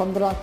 15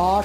8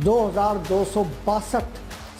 2262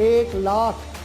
1,00,000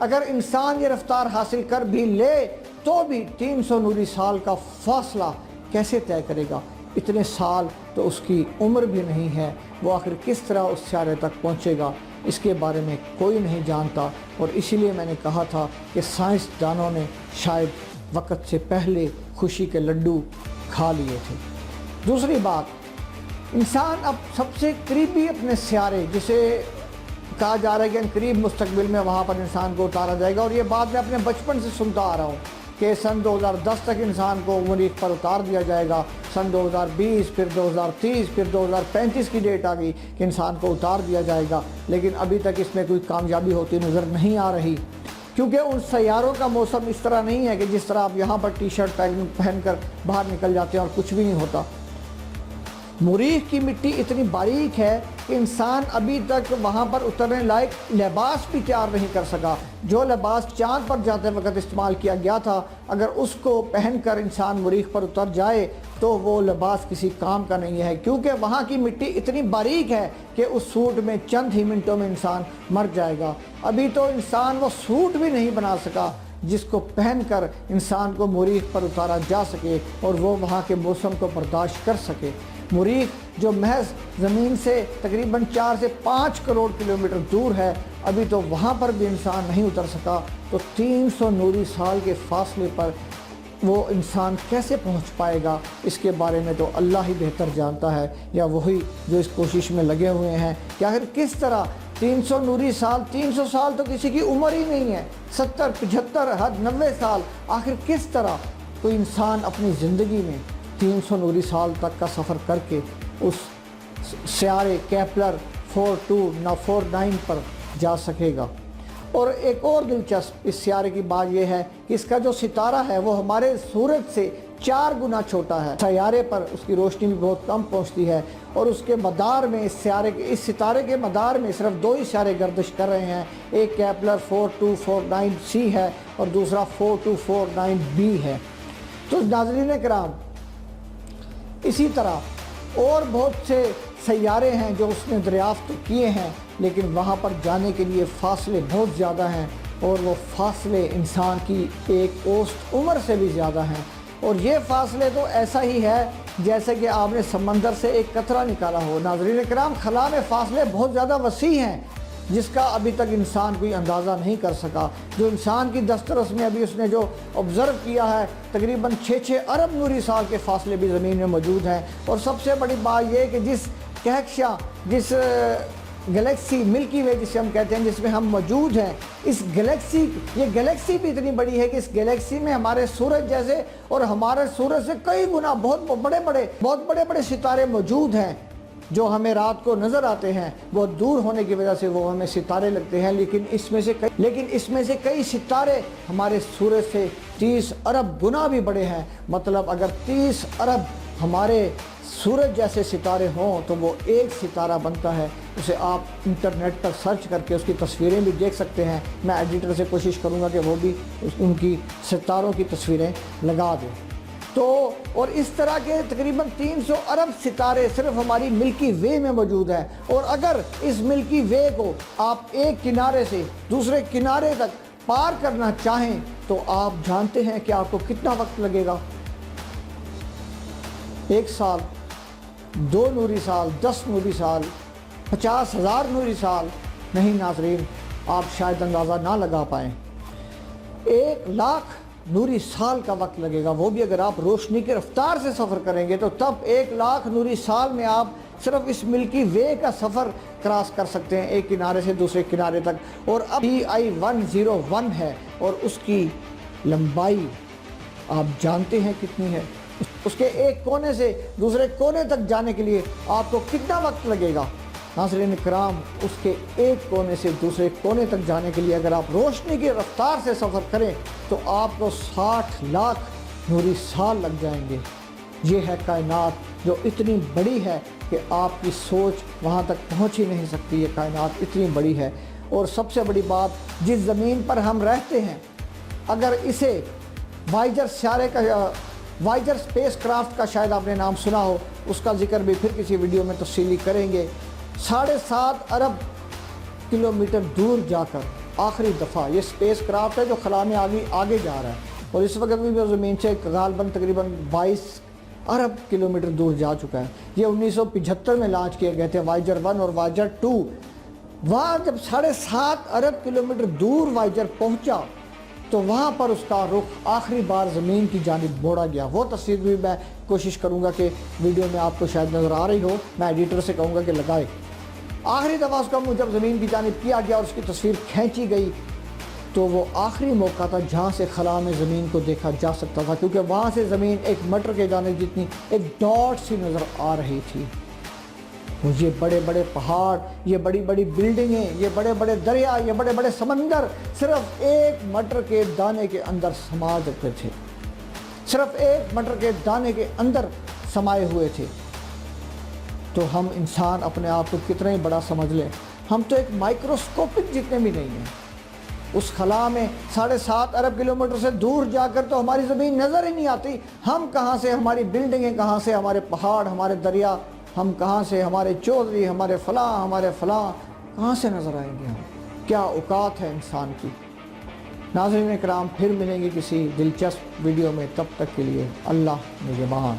اگر انسان یہ رفتار حاصل کر بھی لے تو بھی 300 نوری سال کا فاصلہ کیسے طے کرے گا؟ اتنے سال تو اس کی عمر بھی نہیں ہے، وہ آخر کس طرح اس سیارے تک پہنچے گا؟ اس کے بارے میں کوئی نہیں جانتا، اور اسی لیے میں نے کہا تھا کہ سائنسدانوں نے شاید وقت سے پہلے خوشی کے لڈو کھا لیے تھے۔ دوسری بات، انسان اب سب سے قریبی اپنے سیارے، جسے کہا جا رہا ہے کہ قریب مستقبل میں وہاں پر انسان کو اتارا جائے گا، اور یہ بات میں اپنے بچپن سے سنتا آ رہا ہوں کہ سن 2010 تک انسان کو مریخ پر اتار دیا جائے گا، سن 2020، پھر 2030، پھر 2035 کی ڈیٹ آ گئی کہ انسان کو اتار دیا جائے گا، لیکن ابھی تک اس میں کوئی کامیابی ہوتی نظر نہیں آ رہی، کیونکہ ان سیاروں کا موسم اس طرح نہیں ہے کہ جس طرح آپ یہاں پر ٹی شرٹ پہن کر باہر نکل جاتے ہیں اور کچھ بھی نہیں ہوتا۔ مریخ کی مٹی اتنی باریک ہے کہ انسان ابھی تک وہاں پر اترنے لائق لباس بھی تیار نہیں کر سکا۔ جو لباس چاند پر جاتے وقت استعمال کیا گیا تھا، اگر اس کو پہن کر انسان مریخ پر اتر جائے تو وہ لباس کسی کام کا نہیں ہے، کیونکہ وہاں کی مٹی اتنی باریک ہے کہ اس سوٹ میں چند ہی منٹوں میں انسان مر جائے گا۔ ابھی تو انسان وہ سوٹ بھی نہیں بنا سکا جس کو پہن کر انسان کو مریخ پر اتارا جا سکے اور وہ وہاں کے موسم کو برداشت کر سکے۔ مریخ جو محض زمین سے تقریباً 4 سے 5 کروڑ کلومیٹر دور ہے، ابھی تو وہاں پر بھی انسان نہیں اتر سکا، تو 300 نوری سال کے فاصلے پر وہ انسان کیسے پہنچ پائے گا؟ اس کے بارے میں تو اللہ ہی بہتر جانتا ہے، یا وہی جو اس کوشش میں لگے ہوئے ہیں کہ آخر کس طرح 300 نوری سال، 300 سال تو کسی کی عمر ہی نہیں ہے، 70، 75، حد 90 سال، آخر کس طرح کوئی انسان اپنی زندگی میں 300 نوری سال تک کا سفر کر کے اس سیارے کیپلر 4249 پر جا سکے گا؟ اور ایک اور دلچسپ اس سیارے کی بات یہ ہے کہ اس کا جو ستارہ ہے وہ ہمارے سورج سے 4 گنا چھوٹا ہے۔ سیارے پر اس کی روشنی بھی بہت کم پہنچتی ہے، اور اس کے مدار میں اس ستارے کے مدار میں صرف 2 ہی سیارے گردش کر رہے ہیں، ایک کیپلر 4249c ہے اور دوسرا 4249b ہے۔ تو ناظرین کرام، اسی طرح اور بہت سے سیارے ہیں جو اس نے دریافت کیے ہیں، لیکن وہاں پر جانے کے لیے فاصلے بہت زیادہ ہیں، اور وہ فاصلے انسان کی ایک اوسط عمر سے بھی زیادہ ہیں، اور یہ فاصلے تو ایسا ہی ہے جیسے کہ آپ نے سمندر سے ایک قطرہ نکالا ہو۔ ناظرین کرام، خلا میں فاصلے بہت زیادہ وسیع ہیں جس کا ابھی تک انسان کوئی اندازہ نہیں کر سکا۔ جو انسان کی دسترس میں ابھی اس نے جو آبزرو کیا ہے، تقریباً 6 ارب نوری سال کے فاصلے بھی زمین میں موجود ہیں۔ اور سب سے بڑی بات یہ کہ جس کہکشاں، جس گلیکسی ملکی وے جسے ہم کہتے ہیں، جس میں ہم موجود ہیں، اس گلیکسی، یہ گلیکسی بھی اتنی بڑی ہے کہ اس گلیکسی میں ہمارے سورج جیسے اور ہمارے سورج سے کئی گنا بہت بڑے ستارے موجود ہیں جو ہمیں رات کو نظر آتے ہیں۔ بہت دور ہونے کی وجہ سے وہ ہمیں ستارے لگتے ہیں، لیکن اس میں سے کئی ستارے ہمارے سورج سے 30 ارب گنا بھی بڑے ہیں۔ مطلب اگر 30 ارب ہمارے سورج جیسے ستارے ہوں تو وہ ایک ستارہ بنتا ہے۔ اسے آپ انٹرنیٹ پر سرچ کر کے اس کی تصویریں بھی دیکھ سکتے ہیں۔ میں ایڈیٹر سے کوشش کروں گا کہ وہ بھی ان کی ستاروں کی تصویریں لگا دیں۔ تو اور اس طرح کے تقریباً 300 ارب ستارے صرف ہماری ملکی وے میں موجود ہیں، اور اگر اس ملکی وے کو آپ ایک کنارے سے دوسرے کنارے تک پار کرنا چاہیں تو آپ جانتے ہیں کہ آپ کو کتنا وقت لگے گا؟ 1 سال، 2 نوری سال، 10 نوری سال، 50,000 نوری سال؟ نہیں ناظرین، آپ شاید اندازہ نہ لگا پائیں۔ 1 لاکھ نوری سال کا وقت لگے گا، وہ بھی اگر آپ روشنی کی رفتار سے سفر کریں گے تو تب 1 لاکھ نوری سال میں آپ صرف اس ملکی وے کا سفر کراس کر سکتے ہیں، ایک کنارے سے دوسرے کنارے تک۔ اور اب TI-101 ہے، اور اس کی لمبائی آپ جانتے ہیں کتنی ہے؟ اس کے ایک کونے سے دوسرے کونے تک جانے کے لیے آپ کو کتنا وقت لگے گا؟ ناظرین کرام، اس کے ایک کونے سے دوسرے کونے تک جانے کے لیے اگر آپ روشنی کی رفتار سے سفر کریں تو آپ کو 60 لاکھ نوری سال لگ جائیں گے۔ یہ ہے کائنات جو اتنی بڑی ہے کہ آپ کی سوچ وہاں تک پہنچ ہی نہیں سکتی۔ یہ کائنات اتنی بڑی ہے، اور سب سے بڑی بات، جس زمین پر ہم رہتے ہیں، اگر اسے وائجر اسپیس کرافٹ کا شاید آپ نے نام سنا ہو، اس کا ذکر بھی پھر کسی ویڈیو میں تفصیلی کریں گے۔ 7.5 ارب کلومیٹر دور جا کر آخری دفعہ یہ سپیس کرافٹ ہے جو خلا میں آگے جا رہا ہے، اور اس وقت بھی وہ زمین سے غالباً تقریباً 22 ارب کلومیٹر دور جا چکا ہے۔ یہ 1975 میں لانچ کیے گئے تھے وائجر 1 اور وائجر 2۔ وہاں جب 7.5 ارب کلومیٹر دور وائجر پہنچا تو وہاں پر اس کا رخ آخری بار زمین کی جانب موڑا گیا۔ وہ تصویر بھی میں کوشش کروں گا کہ ویڈیو میں آپ کو شاید نظر آ رہی ہو، میں ایڈیٹر سے کہوں گا کہ لگائے۔ آخری دفعہ اس کا منہ جب زمین کی جانب کیا گیا اور اس کی تصویر کھینچی گئی تو وہ آخری موقع تھا جہاں سے خلا میں زمین کو دیکھا جا سکتا تھا، کیونکہ وہاں سے زمین ایک مٹر کے دانے جتنی ایک ڈاٹ سی نظر آ رہی تھی۔ یہ بڑے بڑے پہاڑ، یہ بڑی بڑی بلڈنگیں، یہ بڑے بڑے دریا، یہ بڑے بڑے سمندر صرف ایک مٹر کے دانے کے اندر سما چکے تھے، صرف ایک مٹر کے دانے کے اندر سمائے ہوئے تھے۔ تو ہم انسان اپنے آپ کو کتنا ہی بڑا سمجھ لیں، ہم تو ایک مائکروسکوپک جتنے بھی نہیں ہیں۔ اس خلا میں 7.5 ارب کلومیٹر سے دور جا کر تو ہماری زمین نظر ہی نہیں آتی۔ ہم کہاں سے، ہماری بلڈنگیں کہاں سے، ہمارے پہاڑ، ہمارے دریا، ہم کہاں سے، ہمارے چودھری، ہمارے فلاں کہاں سے نظر آئیں گے ہم؟ کیا اوقات ہے انسان کی۔ ناظرین کرام، پھر ملیں گے کسی دلچسپ ویڈیو میں، تب تک کے لیے اللہ نگہبان۔